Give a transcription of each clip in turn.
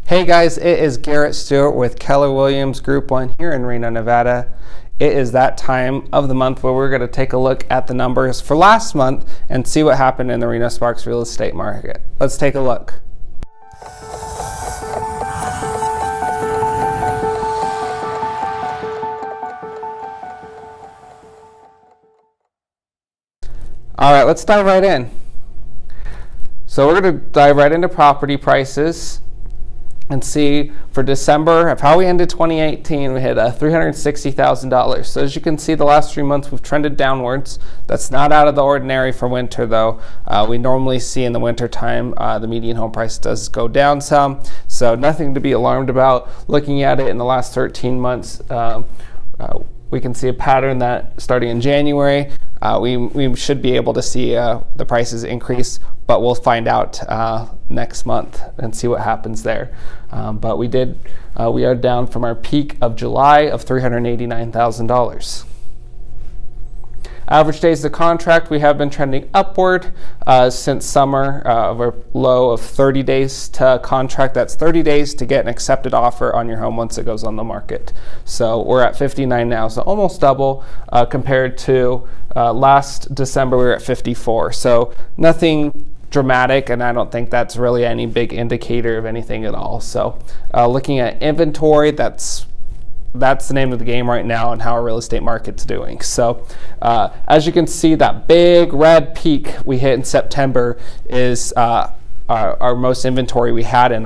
Hey guys, it is Garrett Stewart with Keller Williams Group 1 here in Reno, Nevada. It is that time of the month where we're going to take a look at the numbers for last month and see what happened in the Reno Sparks real estate market. Let's take a look. All right, let's dive right in. So we're going to dive right into property prices and see for December of how we ended 2018. We hit $360,000. So as you can see, the last 3 months we've trended downwards. That's not out of the ordinary for winter though. We normally see in the winter time the median home price does go down some. So nothing to be alarmed about. Looking at it in the last 13 months, we can see a pattern that starting in January, we should be able to see the prices increase, but we'll find out next month and see what happens there. But we are down from our peak of July of $389,000. Average days to contract, we have been trending upward since summer of a low of 30 days to contract. That's 30 days to get an accepted offer on your home once it goes on the market. So we're at 59 now, so almost double compared to last December we were at 54. So nothing dramatic, and I don't think that's really any big indicator of anything at all. So looking at inventory, that's the name of the game right now and how our real estate market's doing. So as you can see, that big red peak we hit in September is our most inventory we had in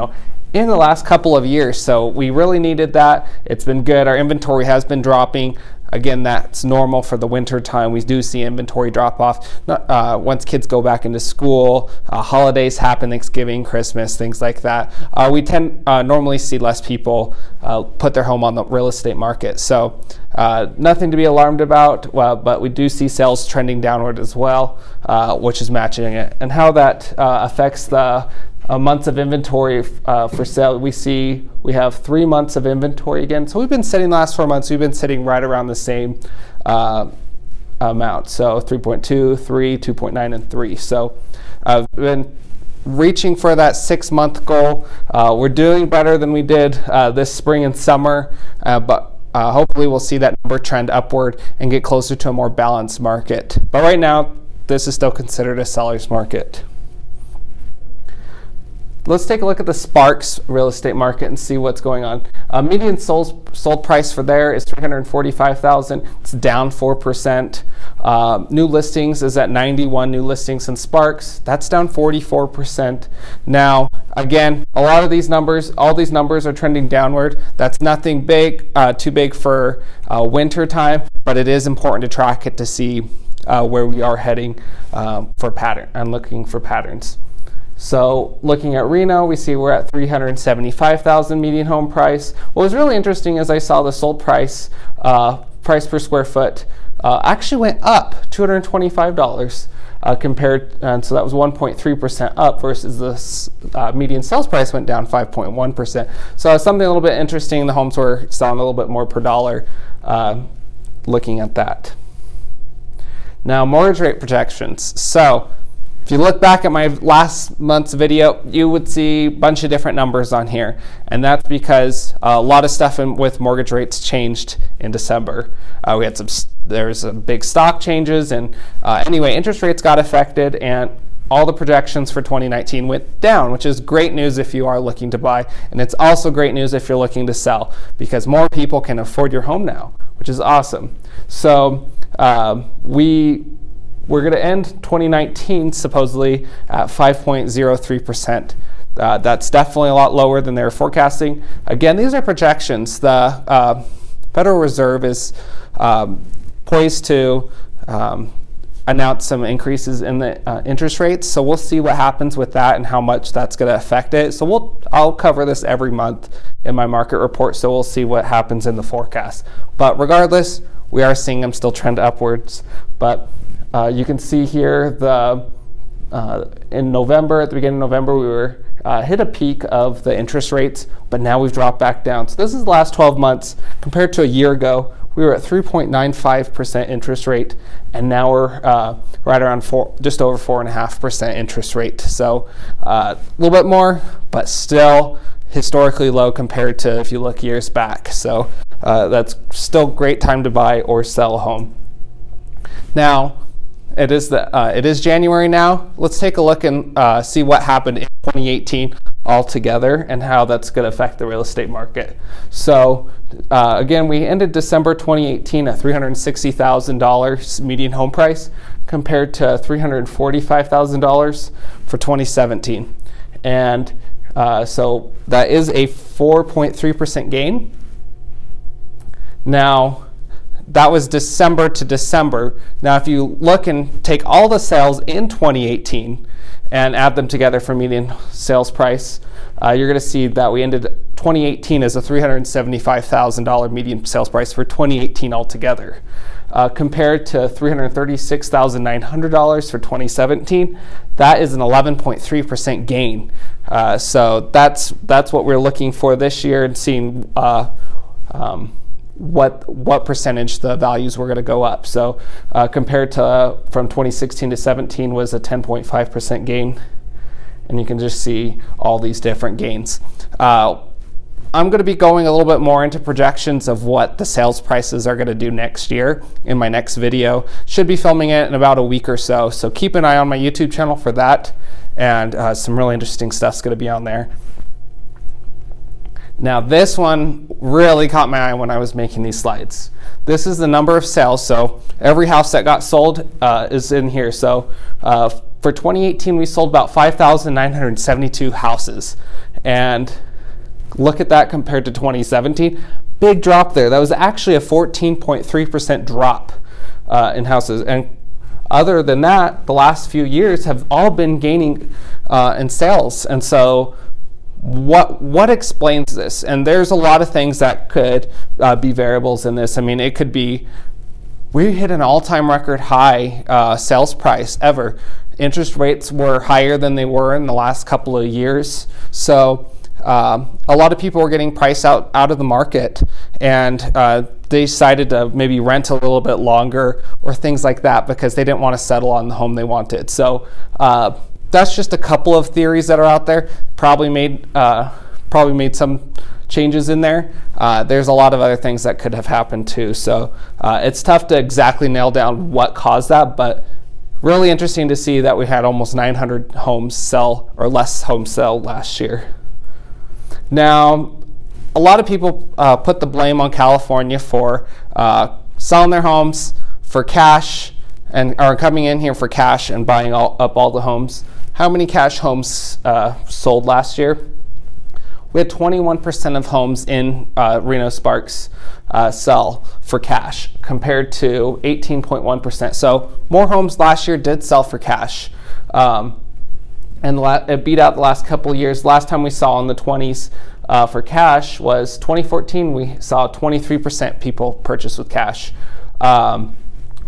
the last couple of years. So we really needed that. It's been good. Our inventory has been dropping. Again, that's normal for the winter time. We do see inventory drop off once kids go back into school, holidays happen, Thanksgiving, Christmas, things like that. We tend normally see less people put their home on the real estate market. So nothing to be alarmed about, but we do see sales trending downward as well, which is matching it. And how that affects the months of inventory for sale, we have 3 months of inventory again. So we've been sitting the last 4 months, we've been sitting right around the same amount. So 3.2, 3, 2.9, and 3. So I've been reaching for that 6-month goal. We're doing better than we did this spring and summer, but hopefully we'll see that number trend upward and get closer to a more balanced market. But right now, this is still considered a seller's market. Let's take a look at the Sparks real estate market and see what's going on. Median sold price for there is $345,000. It's down 4%. New listings is at 91 new listings in Sparks. That's down 44%. Now, again, all these numbers are trending downward. That's nothing big, too big for winter time, but it is important to track it to see where we are heading for pattern and looking for patterns. So looking at Reno, we see we're at $375,000 median home price. What was really interesting is I saw the sold price per square foot actually went up $225 compared, and so that was 1.3% up versus the median sales price went down 5.1%. So something a little bit interesting. The homes were selling a little bit more per dollar. Looking at that. Now mortgage rate projections. So if you look back at my last month's video, you would see a bunch of different numbers on here. And that's because a lot of stuff with mortgage rates changed in December. There's some big stock changes, and anyway, interest rates got affected, and all the projections for 2019 went down, which is great news if you are looking to buy. And it's also great news if you're looking to sell, because more people can afford your home now, which is awesome. So we're going to end 2019 supposedly at 5.03%. That's definitely a lot lower than they were forecasting. Again, these are projections. The Federal Reserve is poised to announce some increases in the interest rates. So we'll see what happens with that and how much that's going to affect it. So I'll cover this every month in my market report. So we'll see what happens in the forecast. But regardless, we are seeing them still trend upwards. But you can see here in November, at the beginning of November, we were hit a peak of the interest rates, but now we've dropped back down. So this is the last 12 months compared to a year ago. We were at 3.95% interest rate, and now we're right around just over 4.5% interest rate. So a little bit more, but still historically low compared to if you look years back. So that's still a great time to buy or sell a home. Now, it is January now. Let's take a look and see what happened in 2018 altogether and how that's going to affect the real estate market. So again, we ended December 2018 at $360,000 median home price compared to $345,000 for 2017. And so that is a 4.3% gain. Now, that was December to December. Now, if you look and take all the sales in 2018 and add them together for median sales price, you're going to see that we ended 2018 as a $375,000 median sales price for 2018 altogether, compared to $336,900 for 2017. That is an 11.3% gain. So that's what we're looking for this year, and seeing what percentage the values were going to go up. So compared to from 2016 to 17 was a 10.5% gain, and you can just see all these different gains. I'm going to be going a little bit more into projections of what the sales prices are going to do next year in my next video. Should be filming it in about a week or so, so keep an eye on my YouTube channel for that, and some really interesting stuff's going to be on there. Now, this one really caught my eye when I was making these slides. This is the number of sales, so every house that got sold is in here. So for 2018, we sold about 5,972 houses, and look at that compared to 2017. Big drop there. That was actually a 14.3% drop in houses. And other than that, the last few years have all been gaining in sales. And so what explains this? And there's a lot of things that could be variables in this. I mean, it could be we hit an all-time record high sales price ever. Interest rates were higher than they were in the last couple of years. So a lot of people were getting priced out of the market, and they decided to maybe rent a little bit longer or things like that because they didn't want to settle on the home they wanted. So that's just a couple of theories that are out there. Probably made some changes in there. There's a lot of other things that could have happened too. So it's tough to exactly nail down what caused that, but really interesting to see that we had almost 900 homes sell or less homes sell last year. Now, a lot of people put the blame on California for selling their homes for cash and are coming in here for cash and buying up all the homes. How many cash homes sold last year? We had 21% of homes in Reno Sparks sell for cash compared to 18.1%. So more homes last year did sell for cash. And it beat out the last couple of years. Last time we saw in the 20s for cash was 2014. We saw 23% people purchase with cash.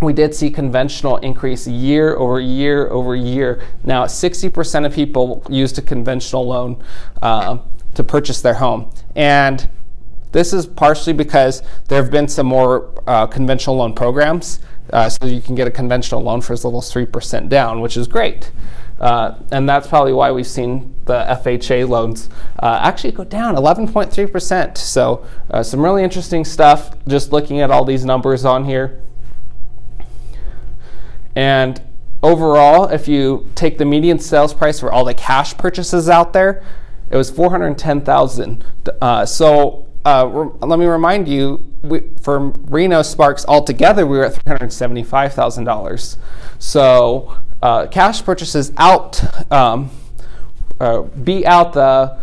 We did see conventional increase year over year over year. Now 60% of people used a conventional loan to purchase their home. And this is partially because there have been some more conventional loan programs. So you can get a conventional loan for as little as 3% down, which is great. And that's probably why we've seen the FHA loans actually go down 11.3%. So some really interesting stuff just looking at all these numbers on here. And overall, if you take the median sales price for all the cash purchases out there, it was $410,000. Let me remind you, for Reno Sparks altogether, we were at $375,000. So cash purchases beat out the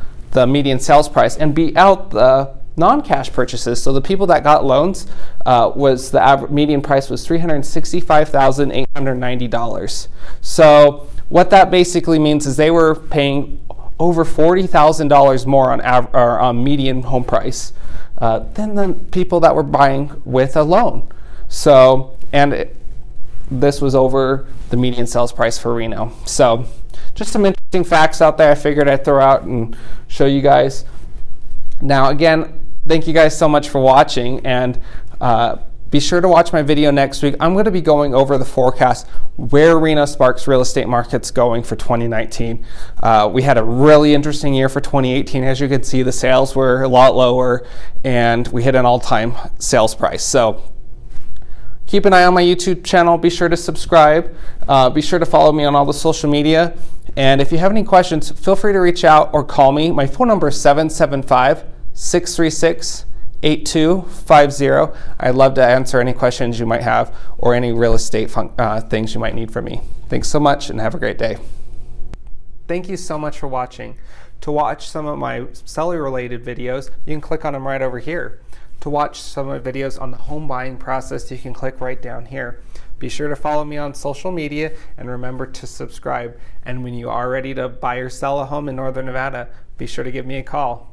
median sales price and beat out the non-cash purchases. So the people that got loans was the average median price was $365,890. So what that basically means is they were paying over $40,000 more on median home price than the people that were buying with a loan. So, this was over the median sales price for Reno. So just some interesting facts out there I figured I'd throw out and show you guys. Now again, thank you guys so much for watching, and Be sure to watch my video next week. I'm going to be going over the forecast where Reno Sparks real estate market's going for 2019. We had a really interesting year for 2018. As you can see, the sales were a lot lower and we hit an all-time sales price. So keep an eye on my YouTube channel. Be sure to subscribe. Be sure to follow me on all the social media. And if you have any questions, feel free to reach out or call me. My phone number is 775-636-8250. I'd love to answer any questions you might have or any real estate things you might need from me. Thanks so much and have a great day. Thank you so much for watching. To watch some of my seller related videos, you can click on them right over here. To watch some of my videos on the home buying process, you can click right down here. Be sure to follow me on social media and remember to subscribe. And when you are ready to buy or sell a home in Northern Nevada, be sure to give me a call.